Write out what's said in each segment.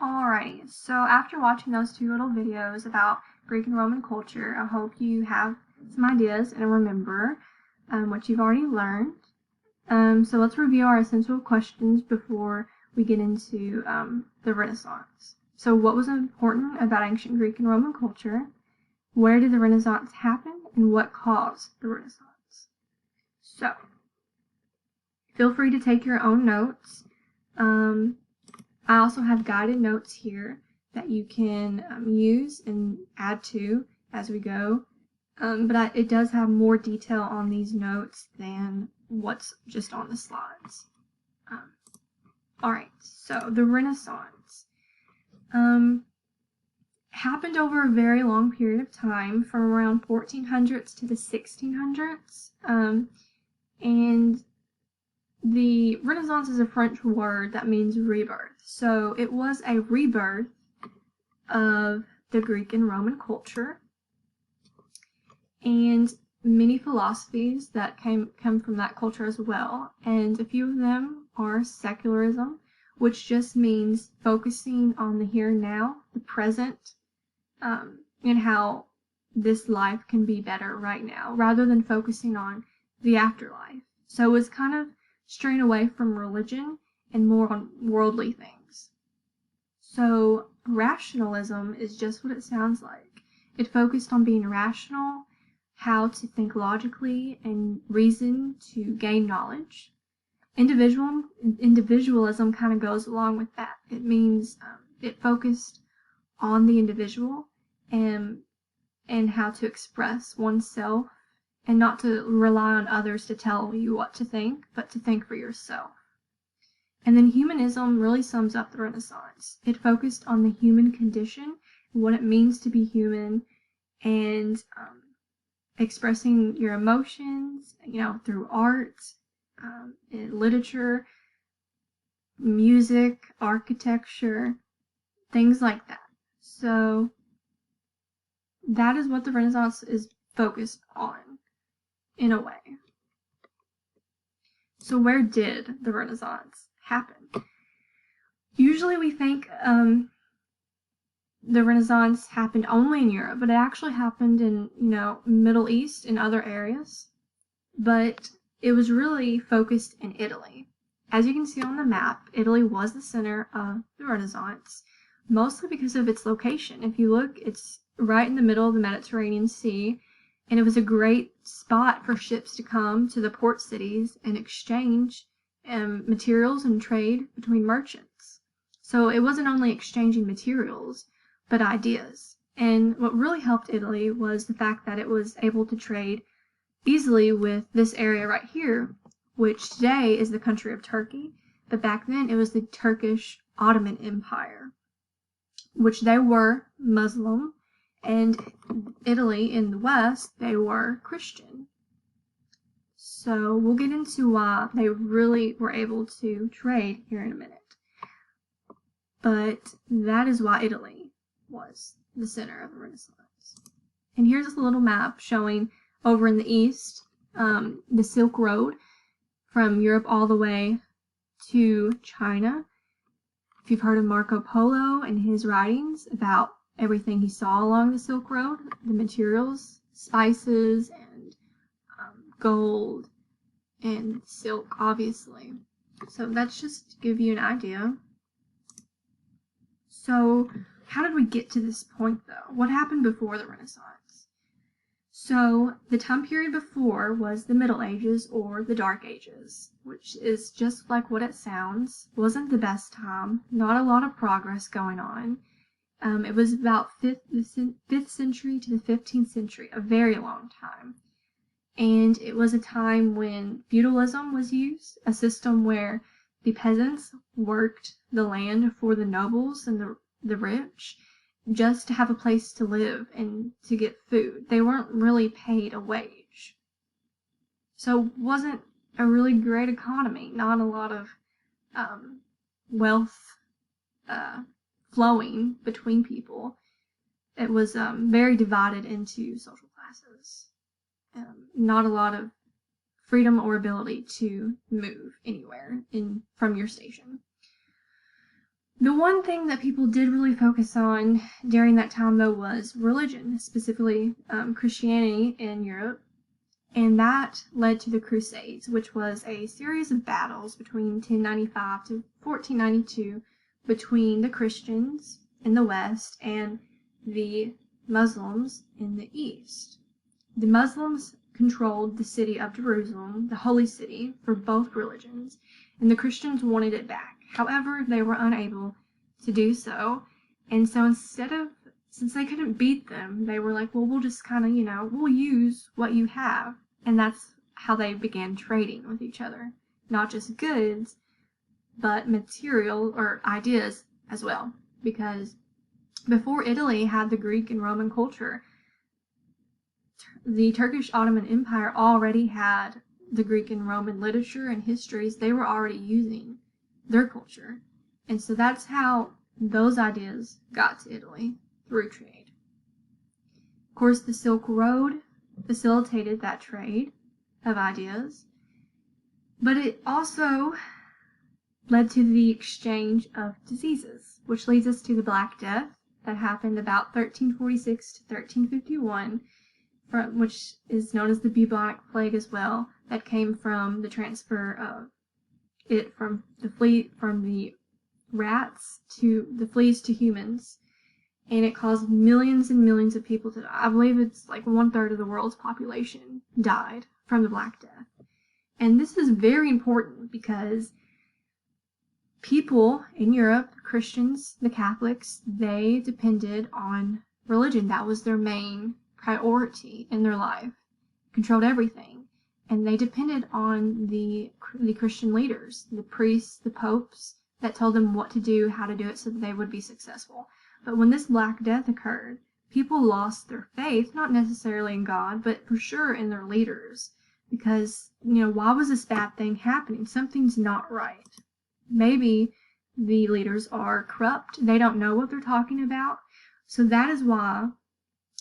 Alrighty, so after watching those two little videos about Greek and Roman culture, I hope you have some ideas and remember what you've already learned. So let's review our essential questions before we get into the Renaissance. So what was important about ancient Greek and Roman culture? Where did the Renaissance happen? And what caused the Renaissance? So feel free to take your own notes. I also have guided notes here that you can use and add to as we go, but it does have more detail on these notes than what's just on the slides. Alright, so the Renaissance happened over a very long period of time, from around 1400s to the 1600s, and the Renaissance is a French word that means rebirth. So it was a rebirth of the Greek and Roman culture, and many philosophies that come from that culture as well. And a few of them are secularism, which just means focusing on the here and now, the present, and how this life can be better right now, rather than focusing on the afterlife. So it was kind of straying away from religion and more on worldly things. So rationalism is just what it sounds like. It focused on being rational, how to think logically and reason to gain knowledge. Individualism kind of goes along with that. It means it focused on the individual and how to express oneself, and not to rely on others to tell you what to think, but to think for yourself. And then humanism really sums up the Renaissance. It focused on the human condition, what it means to be human, and expressing your emotions, through art, literature, music, architecture, things like that. So that is what the Renaissance is focused on, in a way. So where did the Renaissance happen? Usually we think the Renaissance happened only in Europe, but it actually happened in, Middle East and other areas. But it was really focused in Italy. As you can see on the map, Italy was the center of the Renaissance, mostly because of its location. If you look, it's right in the middle of the Mediterranean Sea, and it was a great spot for ships to come to the port cities and exchange materials and trade between merchants. So it wasn't only exchanging materials, but ideas. And what really helped Italy was the fact that it was able to trade easily with this area right here, which today is the country of Turkey, but back then it was the Turkish Ottoman Empire, which they were Muslim, and Italy in the West, they were Christian. So we'll get into why they really were able to trade here in a minute. But that is why Italy was the center of the Renaissance. And here's a little map showing over in the east, the Silk Road from Europe all the way to China. If you've heard of Marco Polo and his writings about everything he saw along the Silk Road, the materials, spices, and gold, and silk, obviously. So that's just to give you an idea. So how did we get to this point, though? What happened before the Renaissance? So the time period before was the Middle Ages, or the Dark Ages, which is just like what it sounds. Wasn't the best time, not a lot of progress going on. It was about the 5th century to the 15th century, a very long time. And it was a time when feudalism was used, a system where the peasants worked the land for the nobles and the rich, just to have a place to live and to get food. They weren't really paid a wage. So it wasn't a really great economy, not a lot of wealth flowing between people. It was very divided into social classes. Not a lot of freedom or ability to move anywhere from your station. The one thing that people did really focus on during that time, though, was religion, specifically Christianity in Europe. And that led to the Crusades, which was a series of battles between 1095 to 1492 between the Christians in the West and the Muslims in the East. The Muslims controlled the city of Jerusalem, the holy city, for both religions, and the Christians wanted it back. However, they were unable to do so, and so since they couldn't beat them, they were like, well, we'll just kind of, we'll use what you have. And that's how they began trading with each other. Not just goods, but material or ideas as well. Because before Italy had the Greek and Roman culture, the Turkish Ottoman Empire already had the Greek and Roman literature and histories. They were already using their culture. And so that's how those ideas got to Italy, through trade. Of course, the Silk Road facilitated that trade of ideas, but it also led to the exchange of diseases, which leads us to the Black Death that happened about 1346 to 1351, which is known as the bubonic plague as well, that came from the transfer of it from the rats to the fleas to humans. And it caused millions and millions of people to die. I believe it's like 1/3 of the world's population died from the Black Death. And this is very important because people in Europe, Christians, the Catholics, they depended on religion. That was their main priority in their life. Controlled everything. And they depended on the Christian leaders, the priests, the popes, that told them what to do, how to do it, so that they would be successful. But when this Black Death occurred, people lost their faith, not necessarily in God, but for sure in their leaders. Because, why was this bad thing happening? Something's not right. Maybe the leaders are corrupt. They don't know what they're talking about. So that is why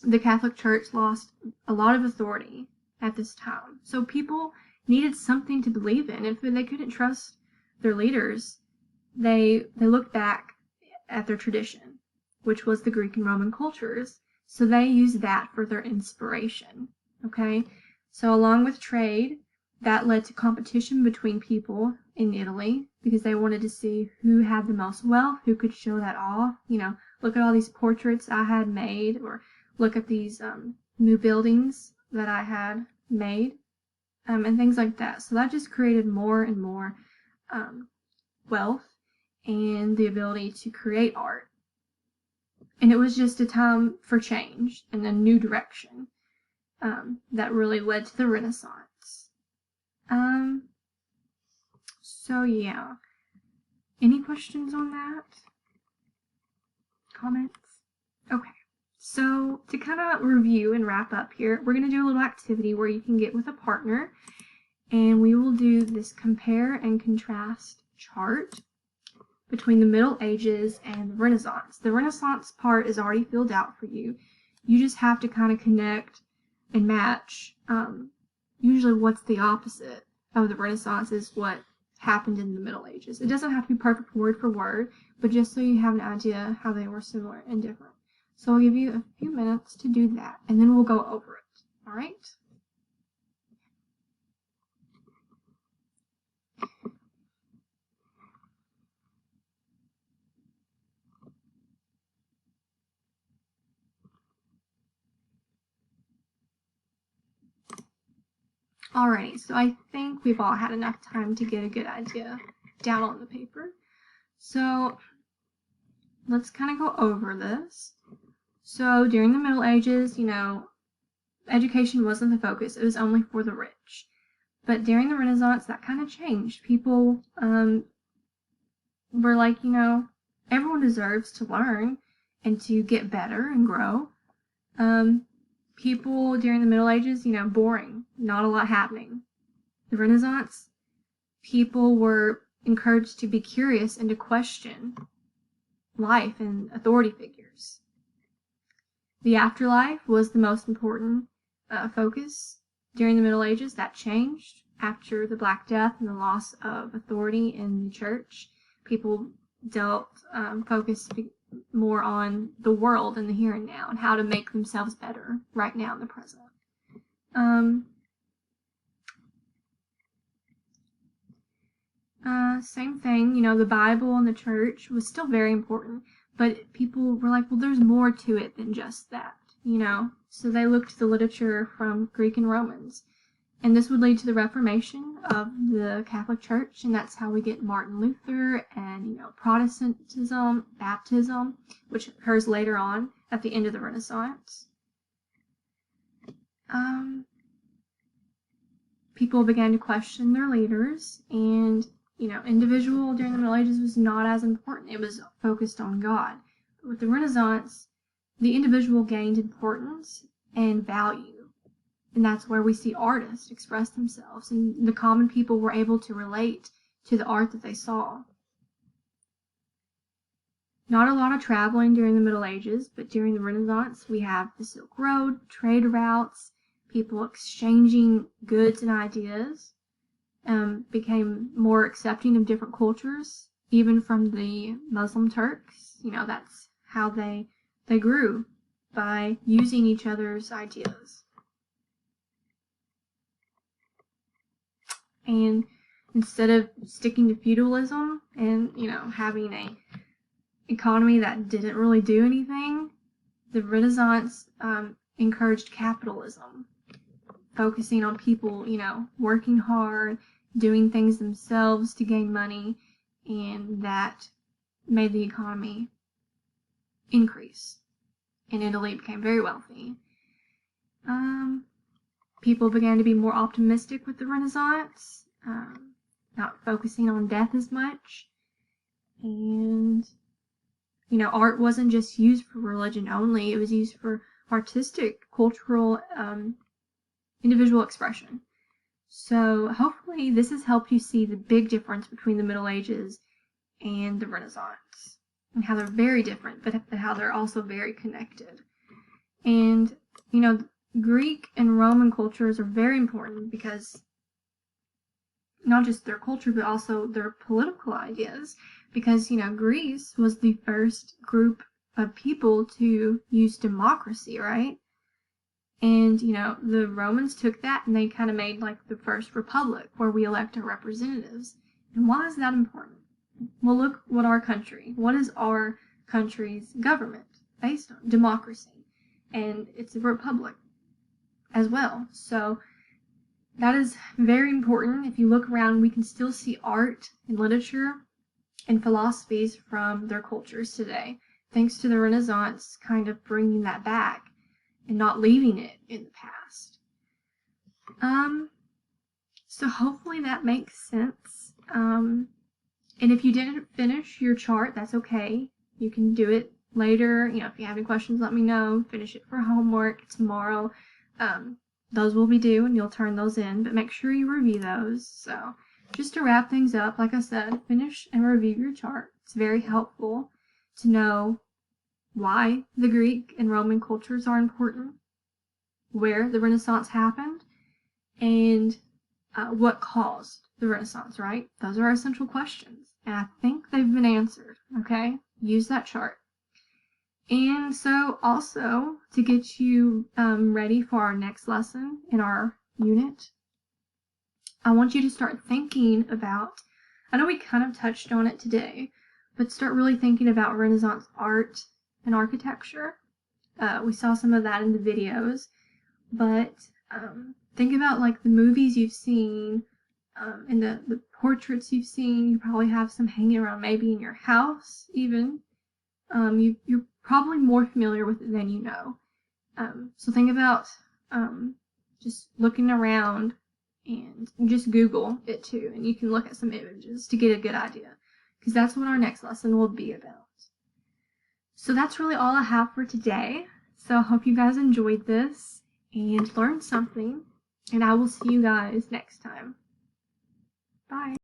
the Catholic Church lost a lot of authority at this time. So people needed something to believe in. If they couldn't trust their leaders, they looked back at their tradition, which was the Greek and Roman cultures. So they used that for their inspiration. Okay? So along with trade, that led to competition between people in Italy because they wanted to see who had the most wealth, who could show that off. Look at all these portraits I had made, or look at these new buildings that I had made, and things like that. So that just created more and more wealth and the ability to create art. And it was just a time for change and a new direction that really led to the Renaissance. So yeah. Any questions on that? Comments? Okay. So to kind of review and wrap up here, we're going to do a little activity where you can get with a partner, and we will do this compare and contrast chart between the Middle Ages and the Renaissance. The Renaissance part is already filled out for you. You just have to kind of connect and match. Usually what's the opposite of the Renaissance is what happened in the Middle Ages. It doesn't have to be perfect word for word, but just so you have an idea how they were similar and different. So I'll give you a few minutes to do that, and then we'll go over it. All right? Alrighty, so I think we've all had enough time to get a good idea down on the paper. So let's kind of go over this. So during the Middle Ages, education wasn't the focus. It was only for the rich. But during the Renaissance, that kind of changed. People were like, everyone deserves to learn and to get better and grow. People during the Middle Ages, boring, not a lot happening. The Renaissance, people were encouraged to be curious and to question life and authority figures. The afterlife was the most important focus during the Middle Ages. That changed after the Black Death and the loss of authority in the church. People focused more on the world and the here and now and how to make themselves better right now in the present. Same thing, the Bible and the church was still very important, but people were like, well, there's more to it than just that, So they looked to the literature from Greek and Romans. And this would lead to the Reformation of the Catholic Church, and that's how we get Martin Luther and, Protestantism, baptism, which occurs later on at the end of the Renaissance. People began to question their leaders, and, individual during the Middle Ages was not as important. It was focused on God. But with the Renaissance, the individual gained importance and value. And that's where we see artists express themselves, and the common people were able to relate to the art that they saw. Not a lot of traveling during the Middle Ages, but during the Renaissance, we have the Silk Road, trade routes, people exchanging goods and ideas, became more accepting of different cultures, even from the Muslim Turks. That's how they grew, by using each other's ideas. And instead of sticking to feudalism and, having an economy that didn't really do anything, the Renaissance encouraged capitalism, focusing on people, working hard, doing things themselves to gain money, and that made the economy increase. And Italy became very wealthy. People began to be more optimistic with the Renaissance, not focusing on death as much. And, art wasn't just used for religion only, it was used for artistic, cultural, individual expression. So hopefully this has helped you see the big difference between the Middle Ages and the Renaissance, and how they're very different, but how they're also very connected. And, Greek and Roman cultures are very important because not just their culture, but also their political ideas. Because, Greece was the first group of people to use democracy, right? And, the Romans took that and they kind of made like the first republic where we elect our representatives. And why is that important? Well, look what what is our country's government based on? Democracy. And it's a republic as well. So that is very important. If you look around, we can still see art and literature and philosophies from their cultures today, thanks to the Renaissance kind of bringing that back and not leaving it in the past. So hopefully that makes sense. And if you didn't finish your chart, that's okay. You can do it later. If you have any questions, let me know. Finish it for homework tomorrow. Those will be due and you'll turn those in, but make sure you review those. So just to wrap things up, like I said, finish and review your chart. It's very helpful to know why the Greek and Roman cultures are important, where the Renaissance happened, and what caused the Renaissance, right? Those are our essential questions, and I think they've been answered, okay? Use that chart. And so also, to get you ready for our next lesson in our unit, I want you to start thinking about, I know we kind of touched on it today, but start really thinking about Renaissance art and architecture. We saw some of that in the videos, but think about like the movies you've seen and the portraits you've seen. You probably have some hanging around maybe in your house even. You're probably more familiar with it than you know. So think about just looking around, and just Google it too, and you can look at some images to get a good idea, because that's what our next lesson will be about. So that's really all I have for today. So I hope you guys enjoyed this and learned something, and I will see you guys next time. Bye.